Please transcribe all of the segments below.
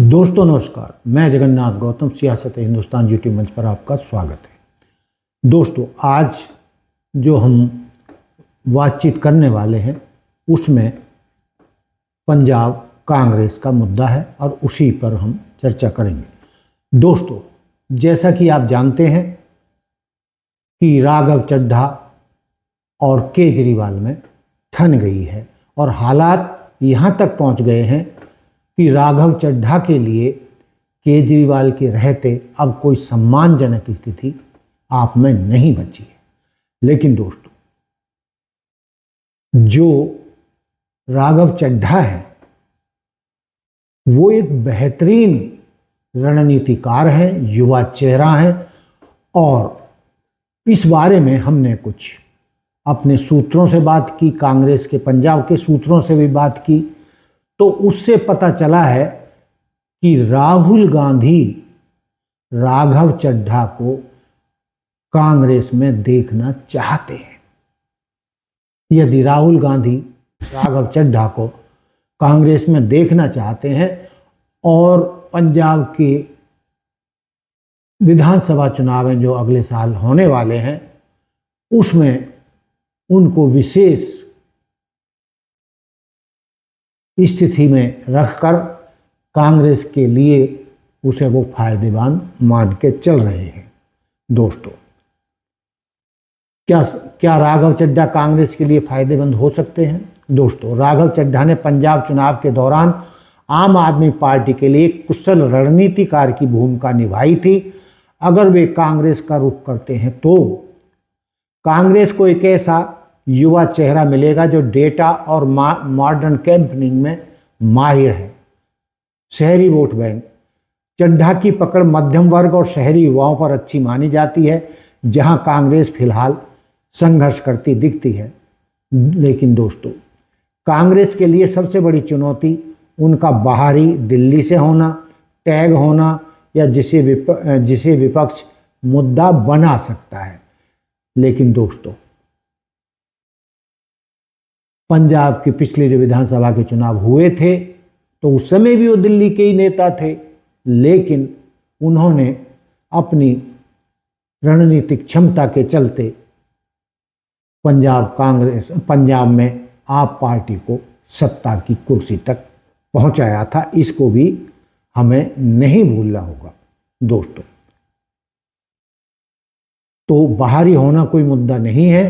दोस्तों नमस्कार, मैं जगन्नाथ गौतम सियासत हिंदुस्तान यूट्यूब मंच पर आपका स्वागत है। दोस्तों आज जो हम बातचीत करने वाले हैं उसमें पंजाब कांग्रेस का मुद्दा है और उसी पर हम चर्चा करेंगे। दोस्तों जैसा कि आप जानते हैं कि राघव चड्ढा और केजरीवाल में ठन गई है और हालात यहाँ तक पहुँच गए हैं कि राघव चड्ढा के लिए केजरीवाल के रहते अब कोई सम्मानजनक स्थिति आप में नहीं बची है। लेकिन दोस्तों जो राघव चड्ढा है वो एक बेहतरीन रणनीतिकार है, युवा चेहरा है और इस बारे में हमने कुछ अपने सूत्रों से बात की, कांग्रेस के पंजाब के सूत्रों से भी बात की, तो उससे पता चला है कि राहुल गांधी राघव चड्ढा को कांग्रेस में देखना चाहते हैं। यदि राहुल गांधी राघव चड्ढा को कांग्रेस में देखना चाहते हैं और पंजाब के विधानसभा चुनाव जो अगले साल होने वाले हैं उसमें उनको विशेष स्थिति में रखकर कांग्रेस के लिए उसे वो फायदेमंद मान के चल रहे हैं। दोस्तों क्या राघव चड्ढा कांग्रेस के लिए फायदेमंद हो सकते हैं? दोस्तों राघव चड्ढा ने पंजाब चुनाव के दौरान आम आदमी पार्टी के लिए कुशल रणनीतिकार की भूमिका निभाई थी। अगर वे कांग्रेस का रुख करते हैं तो कांग्रेस को एक ऐसा युवा चेहरा मिलेगा जो डेटा और मॉडर्न कैंपेनिंग में माहिर है। शहरी वोट बैंक चड्ढा की पकड़ मध्यम वर्ग और शहरी युवाओं पर अच्छी मानी जाती है, जहां कांग्रेस फिलहाल संघर्ष करती दिखती है। लेकिन दोस्तों कांग्रेस के लिए सबसे बड़ी चुनौती उनका बाहरी दिल्ली से होना, टैग होना या जिसे विपक्ष मुद्दा बना सकता है। लेकिन दोस्तों पंजाब के पिछले जो विधानसभा के चुनाव हुए थे तो उस समय भी वो दिल्ली के ही नेता थे, लेकिन उन्होंने अपनी रणनीतिक क्षमता के चलते पंजाब में आप पार्टी को सत्ता की कुर्सी तक पहुंचाया था। इसको भी हमें नहीं भूलना होगा। दोस्तों तो बाहरी होना कोई मुद्दा नहीं है।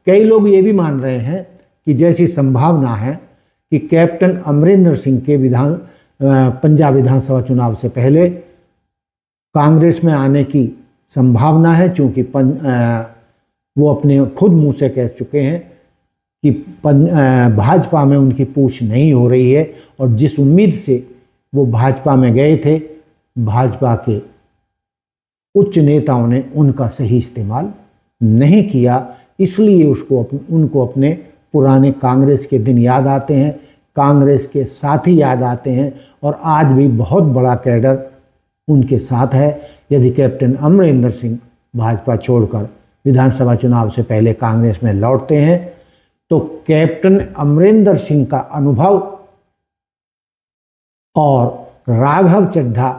कई लोग ये भी मान रहे हैं कि जैसी संभावना है कि कैप्टन अमरिंदर सिंह के पंजाब विधानसभा चुनाव से पहले कांग्रेस में आने की संभावना है, क्योंकि वो अपने खुद मुंह से कह चुके हैं कि भाजपा में उनकी पूछ नहीं हो रही है और जिस उम्मीद से वो भाजपा में गए थे, भाजपा के उच्च नेताओं ने उनका सही इस्तेमाल नहीं किया। इसलिए उनको अपने पुराने कांग्रेस के दिन याद आते हैं, कांग्रेस के साथी याद आते हैं और आज भी बहुत बड़ा कैडर उनके साथ है। यदि कैप्टन अमरिंदर सिंह भाजपा छोड़कर विधानसभा चुनाव से पहले कांग्रेस में लौटते हैं तो कैप्टन अमरिंदर सिंह का अनुभव और राघव चड्ढा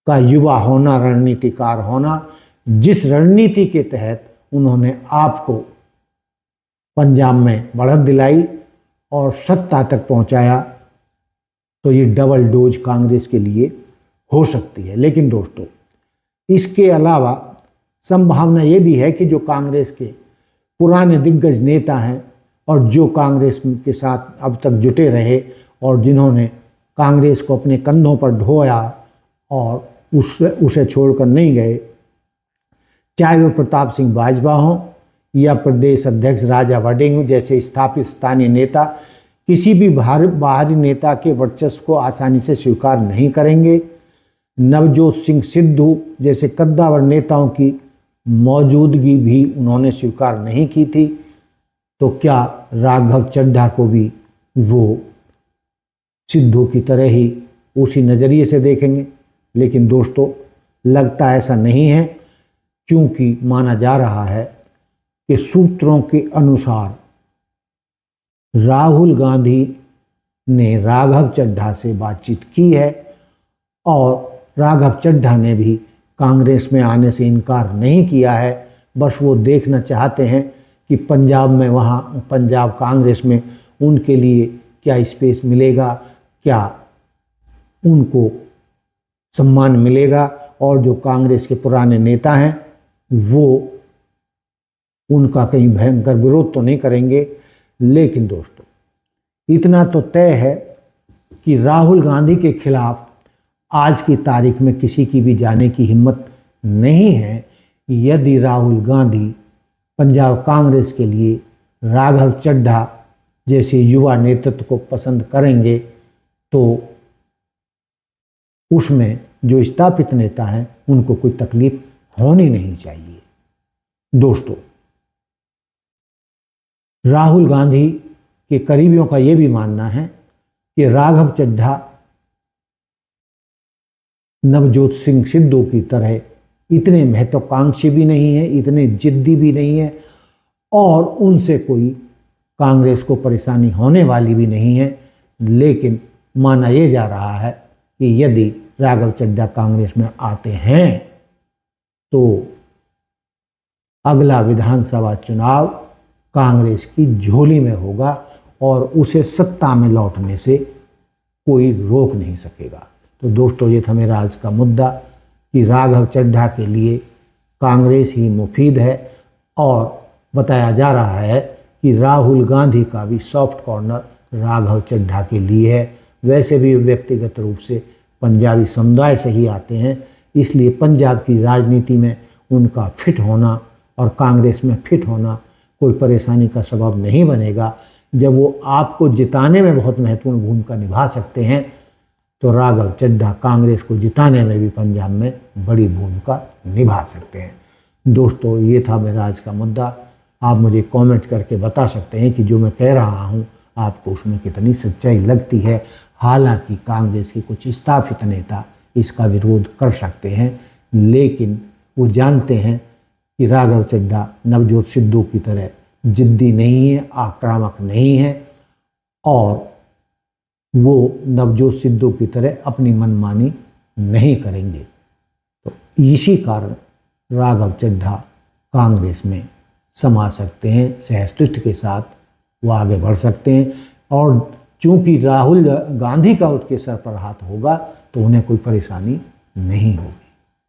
का युवा होना, रणनीतिकार होना, जिस रणनीति के तहत उन्होंने आपको पंजाब में बढ़त दिलाई और सत्ता तक पहुंचाया, तो ये डबल डोज कांग्रेस के लिए हो सकती है। लेकिन दोस्तों इसके अलावा संभावना ये भी है कि जो कांग्रेस के पुराने दिग्गज नेता हैं और जो कांग्रेस के साथ अब तक जुटे रहे और जिन्होंने कांग्रेस को अपने कंधों पर ढोया और उसे छोड़कर नहीं गए, चाहे वो प्रताप सिंह बाजवा हों या प्रदेश अध्यक्ष राजा वड़िंग जैसे स्थापित स्थानीय नेता, किसी भी बाहरी नेता के वर्चस्व को आसानी से स्वीकार नहीं करेंगे। नवजोत सिंह सिद्धू जैसे कद्दावर नेताओं की मौजूदगी भी उन्होंने स्वीकार नहीं की थी। तो क्या राघव चड्ढा को भी वो सिद्धू की तरह ही उसी नज़रिए से देखेंगे? लेकिन दोस्तों लगता ऐसा नहीं है, क्योंकि माना जा रहा है कि सूत्रों के अनुसार राहुल गांधी ने राघव चड्ढा से बातचीत की है और राघव चड्ढा ने भी कांग्रेस में आने से इनकार नहीं किया है। बस वो देखना चाहते हैं कि पंजाब में, वहाँ पंजाब कांग्रेस में उनके लिए क्या स्पेस मिलेगा, क्या उनको सम्मान मिलेगा, और जो कांग्रेस के पुराने नेता हैं वो उनका कहीं भयंकर विरोध तो नहीं करेंगे। लेकिन दोस्तों, इतना तो तय है कि राहुल गांधी के खिलाफ आज की तारीख में किसी की भी जाने की हिम्मत नहीं है। यदि राहुल गांधी पंजाब कांग्रेस के लिए राघव चड्ढा जैसे युवा नेतृत्व को पसंद करेंगे तो उसमें जो स्थापित नेता हैं उनको कोई तकलीफ होनी नहीं चाहिए। दोस्तों, राहुल गांधी के करीबियों का ये भी मानना है कि राघव चड्ढा नवजोत सिंह सिद्धू की तरह इतने महत्वाकांक्षी भी नहीं है, इतने जिद्दी भी नहीं है, और उनसे कोई कांग्रेस को परेशानी होने वाली भी नहीं है। लेकिन माना यह जा रहा है कि यदि राघव चड्ढा कांग्रेस में आते हैं तो अगला विधानसभा चुनाव कांग्रेस की झोली में होगा और उसे सत्ता में लौटने से कोई रोक नहीं सकेगा। तो दोस्तों, ये था मेरा आज का मुद्दा कि राघव चड्ढा के लिए कांग्रेस ही मुफीद है, और बताया जा रहा है कि राहुल गांधी का भी सॉफ्ट कॉर्नर राघव चड्ढा के लिए है। वैसे भी व्यक्तिगत रूप से पंजाबी समुदाय से ही आते हैं, इसलिए पंजाब की राजनीति में उनका फिट होना और कांग्रेस में फिट होना कोई परेशानी का सबब नहीं बनेगा। जब वो आपको जिताने में बहुत महत्वपूर्ण भूमिका निभा सकते हैं तो राघव चड्ढा कांग्रेस को जिताने में भी पंजाब में बड़ी भूमिका निभा सकते हैं। दोस्तों, ये था मेरा आज का मुद्दा। आप मुझे कमेंट करके बता सकते हैं कि जो मैं कह रहा हूँ आपको उसमें कितनी सच्चाई लगती है। हालांकि कांग्रेस के कुछ स्थापित नेता इसका विरोध कर सकते हैं, लेकिन वो जानते हैं कि राघव चड्ढा नवजोत सिद्धू की तरह जिद्दी नहीं है, आक्रामक नहीं है, और वो नवजोत सिद्धू की तरह अपनी मनमानी नहीं करेंगे। तो इसी कारण राघव चड्ढा कांग्रेस में समा सकते हैं, सहअस्तित्व के साथ वो आगे बढ़ सकते हैं, और चूंकि राहुल गांधी का उसके सर पर हाथ होगा तो उन्हें कोई परेशानी नहीं होगी।